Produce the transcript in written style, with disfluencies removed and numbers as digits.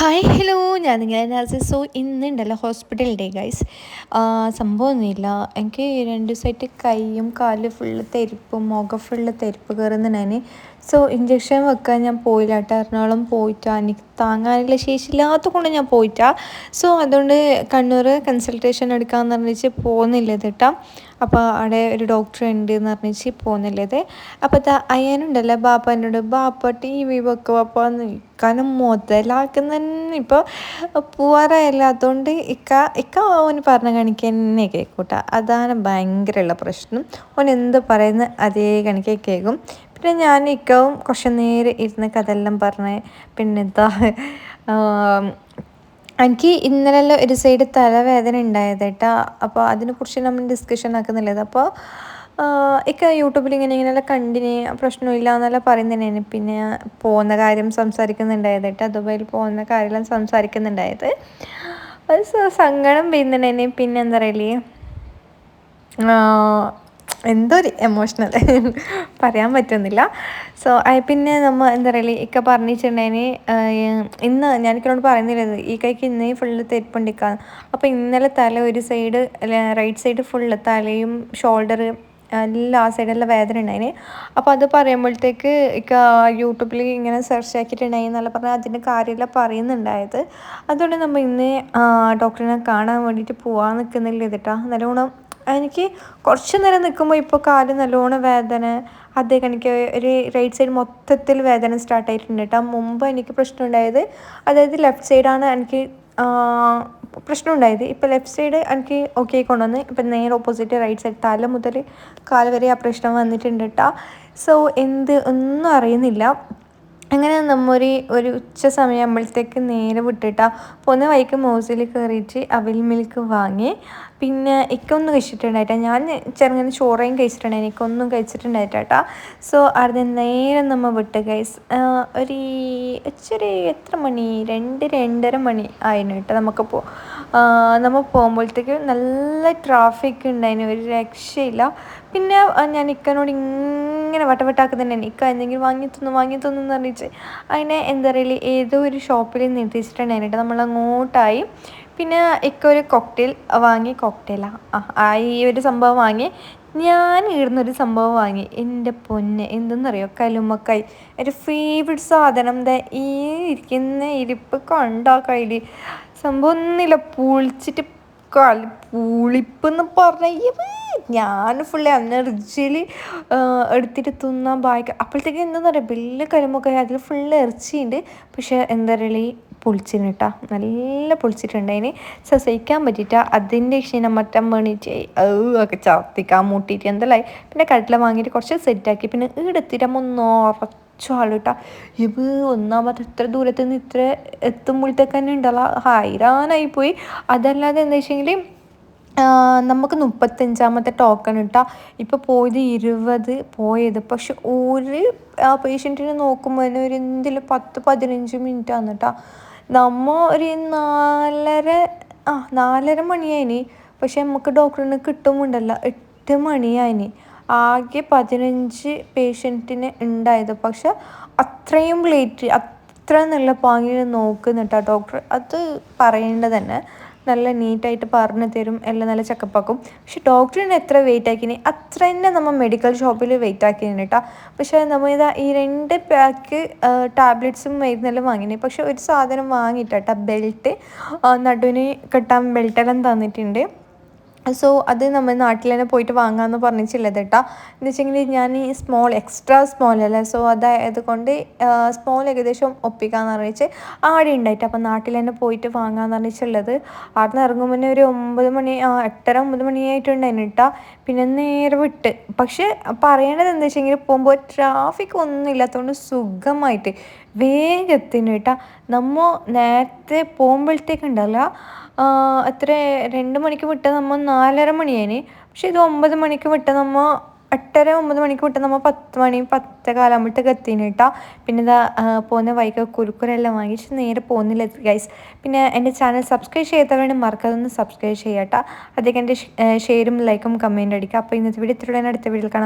Hi hello ഞാൻ നിങ്ങളെ Nasi. So ഇന്നുണ്ടല്ലോ ഹോസ്പിറ്റൽ ഡേ ഗൈസ്. സംഭവമൊന്നുമില്ല, എനിക്ക് 2 ദിവസമായിട്ട് കൈയും കാലും ഫുള്ള് തെരിപ്പും മുഖം ഫുള്ള് തെരിപ്പ് കയറുന്നുണ്ടായിന്. സോ ഇഞ്ചക്ഷൻ വെക്കാൻ ഞാൻ പോയില്ല കേട്ടോ. എറണാകുളം പോയിട്ടാ, എനിക്ക് താങ്ങാനുള്ള ശേഷിയില്ലാത്ത കൊണ്ട് ഞാൻ പോയിട്ടാ. സോ അതുകൊണ്ട് കണ്ണൂർ കൺസൾട്ടേഷൻ എടുക്കാമെന്ന് പറഞ്ഞിട്ട് പോകുന്നില്ല കേട്ടോ. അപ്പോൾ അവിടെ ഒരു ഡോക്ടർ ഉണ്ട് എന്ന് പറഞ്ഞിട്ട് പോകുന്നില്ലത്. അപ്പോൾ അയ്യനുണ്ടല്ലോ ബാപ്പനോട്, ബാപ്പ TV വെക്കുക ബാപ്പ കാരണം മുതലാക്കുന്ന തന്നെ ഇപ്പോൾ പോവാറായില്ല. അതുകൊണ്ട് ഇക്ക ഓന് പറഞ്ഞ കണിക്ക് തന്നെ കേൾക്കൂട്ട. അതാണ് ഭയങ്കരമുള്ള പ്രശ്നം. ഓൻ എന്ത് പറയുന്ന അതേ കണിക്ക് കേൾക്കും. പിന്നെ ഞാൻ ഇക്കവും കുറച്ച് നേരം ഇരുന്ന് കഥയെല്ലാം പറഞ്ഞ് പിന്നെന്താ എനിക്ക് ഇന്നലെല്ലാം ഒരു സൈഡ് തലവേദന ഉണ്ടായത് കേട്ടോ. അപ്പോൾ അതിനെക്കുറിച്ച് നമ്മൾ ഡിസ്കഷൻ ആക്കുന്നില്ലത്. അപ്പോൾ ഇക്ക യൂട്യൂബിൽ ഇങ്ങനെയെല്ലാം കണ്ടിന്, പ്രശ്നമില്ല എന്നെല്ലാം പറയുന്നതന്നെയാണ്. പിന്നെ പോകുന്ന കാര്യം സംസാരിക്കുന്നുണ്ടായത് കേട്ടോ. ദുബായിൽ പോകുന്ന കാര്യമെല്ലാം സംസാരിക്കുന്നുണ്ടായത്. അത് സങ്കടം പെയ്യുന്നുണ്ടായിന്. പിന്നെ എന്താ പറയലേ, എന്തോ ഒരു എമോഷണൽ പറയാൻ പറ്റുന്നില്ല. സോ പിന്നെ നമ്മൾ എന്താ പറയുക, ഇക്ക പറഞ്ഞിട്ടുണ്ടായിന് ഇന്ന് ഞാനിക്കോട് പറയുന്നില്ലത് ഈ കൈക്ക് ഇന്നേ ഫുള്ള് തെരിപ്പുണ്ടിക്കാന്ന്. അപ്പോൾ ഇന്നലെ തല ഒരു സൈഡ് റൈറ്റ് സൈഡ് ഫുള്ള് തലയും ഷോൾഡർ എല്ലാം ആ സൈഡെല്ലാം വേദന ഉണ്ടായിന്. അപ്പോൾ അത് പറയുമ്പോഴത്തേക്ക് ഇക്ക യൂട്യൂബിൽ ഇങ്ങനെ സെർച്ച് ആക്കിയിട്ടുണ്ടായി എന്നല്ല പറഞ്ഞാൽ അതിൻ്റെ കാര്യമെല്ലാം പറയുന്നുണ്ടായത്. അതുകൊണ്ട് നമ്മൾ ഇന്ന് ഡോക്ടറിനെ കാണാൻ വേണ്ടിയിട്ട് പോകാൻ നിൽക്കുന്നില്ല ഇതിട്ടാ. നല്ലോണം എനിക്ക് കുറച്ച് നേരം നിൽക്കുമ്പോൾ ഇപ്പോൾ കാല് നല്ലോണം വേദന, അതേ കണക്ക് ഒരു റൈറ്റ് സൈഡ് മൊത്തത്തിൽ വേദന സ്റ്റാർട്ടായിട്ടുണ്ട് കേട്ടോ. മുമ്പ് എനിക്ക് പ്രശ്നം ഉണ്ടായത്, അതായത് ലെഫ്റ്റ് സൈഡാണ് എനിക്ക് പ്രശ്നം ഉണ്ടായത്. ഇപ്പോൾ ലെഫ്റ്റ് സൈഡ് എനിക്ക് ഓക്കെ കൊണ്ടുവന്ന് ഇപ്പം നേരെ ഓപ്പോസിറ്റ് റൈറ്റ് സൈഡ് തല മുതൽ കാല് വരെ ആ പ്രശ്നം വന്നിട്ടുണ്ട് കേട്ടോ. സോ ഒന്നും അറിയുന്നില്ല. അങ്ങനെ ഒരു ഉച്ച സമയമാകുമ്പോഴത്തേക്ക് നേരെ വിട്ടിട്ടാ പോകുന്ന വഴിക്ക് മോസിൽ കയറിയിട്ട് അവിൽ മിൽക്ക് വാങ്ങി. പിന്നെ ഇക്കൊന്നും കഴിച്ചിട്ടുണ്ടായിട്ടാ. ഞാൻ ചെറുങ്ങനെ ചോറയും കഴിച്ചിട്ടുണ്ടായി, എനിക്കൊന്നും കഴിച്ചിട്ടുണ്ടായിട്ടാ. സോ അവിടെ നേരെ നമ്മൾ വിട്ട് ഗൈസ്. എത്ര മണി, 2-2:30 മണി ആയിരുന്നു കേട്ടോ. നമ്മൾ പോകുമ്പോഴത്തേക്ക് നല്ല ട്രാഫിക് ഉണ്ടായിന്, ഒരു രക്ഷയില്ല. പിന്നെ ഞാൻ ഇക്കനോട് ഇങ്ങനെ വട്ടവട്ടാക്കുന്നുണ്ടായിരുന്നു, ഇക്ക എന്തെങ്കിലും വാങ്ങി തന്നു എന്ന് പറഞ്ഞിട്ട്. അതിനെ എന്താ പറയുക, ഏതോ ഒരു ഷോപ്പിൽ നിർത്തിച്ചിട്ടുണ്ടായിരുന്നു. നമ്മൾ അങ്ങോട്ടായി. പിന്നെ ഇക്ക ഒരു കോക്ടെയിൽ വാങ്ങി, ഈ ഒരു സംഭവം വാങ്ങി. ഞാൻ ഇടുന്നൊരു സംഭവം വാങ്ങി. എൻ്റെ പൊന്നെ, എന്തെന്നറിയോ, കല്ലുമ്മക്കായ്, ഒരു ഫേവറേറ്റ് സാധനം. ഈ ഇരിക്കുന്ന ഇരിപ്പ് കണ്ടാ കയ്യിൽ സംഭവം ഒന്നുമില്ല, പുളിച്ചിട്ട് പുളിപ്പെന്ന് പറഞ്ഞ ഞാൻ ഫുള്ള് എനർജിയിൽ എടുത്തിട്ട് തിന്നാൻ ബായ്ക്ക്. അപ്പോഴത്തേക്ക് എന്താണെന്ന് പറയുക, വലിയ കല്ലുമ്മക്കായ്, അതിൽ ഫുള്ള് ഇറച്ചിയുണ്ട്. പക്ഷേ എന്താ പറയുക, പൊളിച്ചിന് കേട്ടോ, നല്ല പൊളിച്ചിട്ടുണ്ടായിന്. സഹിക്കാൻ പറ്റിയിട്ടാ. അതിൻ്റെ ക്ഷീണം മറ്റം വേണിയിട്ട് ഒക്കെ ചർത്തിക്കാൻ മുട്ടിയിട്ട് എന്തെല്ലാം. പിന്നെ കട്ടില വാങ്ങിയിട്ട് കുറച്ച് സെറ്റാക്കി. പിന്നെ ഈടെത്തിയിട്ട് ഉറച്ചു ആളിട്ടാ. ഒന്നാമത് എത്ര ദൂരത്തു നിന്ന് ഇത്ര എത്തുമ്പോഴത്തേക്ക് തന്നെ ഉണ്ടല്ലോ ഹൈറാനായിപ്പോയി. അതല്ലാതെ എന്താ വെച്ചെങ്കിൽ നമുക്ക് 35ാമത്തെ ടോക്കൺ ഇട്ടാ. ഇപ്പോൾ പോയത് 20 പക്ഷെ ഒരു പേഷ്യൻറ്റിനെ നോക്കുമ്പോൾ തന്നെ ഒരു എന്തെങ്കിലും 10-15 മിനിറ്റാണ് കേട്ടോ. നമ്മൾ ഒരു 4:30 മണിയായിന്. പക്ഷെ നമുക്ക് ഡോക്ടറിന് കിട്ടുമുണ്ടല്ലോ 8 മണിയായിന്. ആകെ 15 പേഷ്യൻറ്റിന് ഉണ്ടായത്. പക്ഷെ അത്രയും ലേറ്റ്, അത്ര നല്ല പാങ്ങിൽ നോക്കുന്നുട്ടാ ഡോക്ടർ. അത് പറയേണ്ടത് തന്നെ. നല്ല നീറ്റായിട്ട് പറഞ്ഞു തരും, എല്ലാം നല്ല ചെക്കപ്പാക്കും. പക്ഷെ ഡോക്ടറിന് എത്ര വെയിറ്റ് ആക്കിന് അത്ര തന്നെ നമ്മൾ മെഡിക്കൽ ഷോപ്പിൽ വെയിറ്റ് ആക്കിന് കേട്ടോ. പക്ഷേ നമ്മൾ ഈ 2 പാക്ക് ടാബ്ലറ്റ്സും മരുന്നെല്ലാം വാങ്ങിന്. പക്ഷെ ഒരു സാധനം വാങ്ങിയിട്ടാ, ബെൽറ്റ്, നടുവിന് കെട്ടാൻ ബെൽറ്റെല്ലാം തന്നിട്ടുണ്ട്. സോ അത് നമ്മൾ നാട്ടിൽ തന്നെ പോയിട്ട് വാങ്ങാമെന്ന് പറഞ്ഞിട്ടുള്ളത് കേട്ടോ. എന്ന് വെച്ചെങ്കിൽ ഞാൻ ഈ എക്സ്ട്രാ സ്മോൾ അല്ലേ, സോ അതായത് കൊണ്ട് സ്മോൾ ഏകദേശം ഒപ്പിക്കാമെന്ന് പറഞ്ഞിട്ട് ആടെ ഉണ്ടായിട്ട്. അപ്പം നാട്ടിൽ തന്നെ പോയിട്ട് വാങ്ങാമെന്ന് പറഞ്ഞിട്ടുള്ളത്. അവിടെ നിന്ന് ഇറങ്ങുമ്പോൾ ഒരു 9 മണി, 8:30-9 മണിയായിട്ടുണ്ടായിരുന്നു കേട്ടോ. പിന്നെ നേരെ വിട്ട്. പക്ഷെ പറയണത് എന്താ വെച്ചെങ്കിൽ, പോകുമ്പോൾ ട്രാഫിക് ഒന്നും ഇല്ലാത്തതുകൊണ്ട് സുഖമായിട്ട് വേഗത്തിന് കേട്ടോ. നമ്മൾ നേരത്തെ പോകുമ്പോഴത്തേക്കുണ്ടല്ല എത്ര 2 മണിക്ക് വിട്ട നമ്മൾ 4:30 മണിയായിന്. പക്ഷെ ഇത് 9 മണിക്ക് വിട്ട നമ്മൾ 8:30-9 മണിക്ക് വിട്ട നമ്മൾ 10 മണി 10:15 എത്തിന് കേട്ടോ. പിന്നെ ഇതാ പോകുന്ന വൈകി കുരുക്കുരെല്ലാം വാങ്ങിച്ച് നേരെ പോകുന്നില്ല ഗൈസ്. പിന്നെ എൻ്റെ ചാനൽ സബ്സ്ക്രൈബ് ചെയ്തവരുടെ മറക്കാതൊന്ന് സബ്സ്ക്രൈബ് ചെയ്യാം കേട്ടോ. അതൊക്കെ എൻ്റെ ഷെയറും ലൈക്കും കമൻറ്റ് അടിക്കുക. അപ്പോൾ ഇന്നത്തെ വീഡിയോ ഇത്രയുള്ള അടുത്ത വീഡിയോയിൽ കാണാം.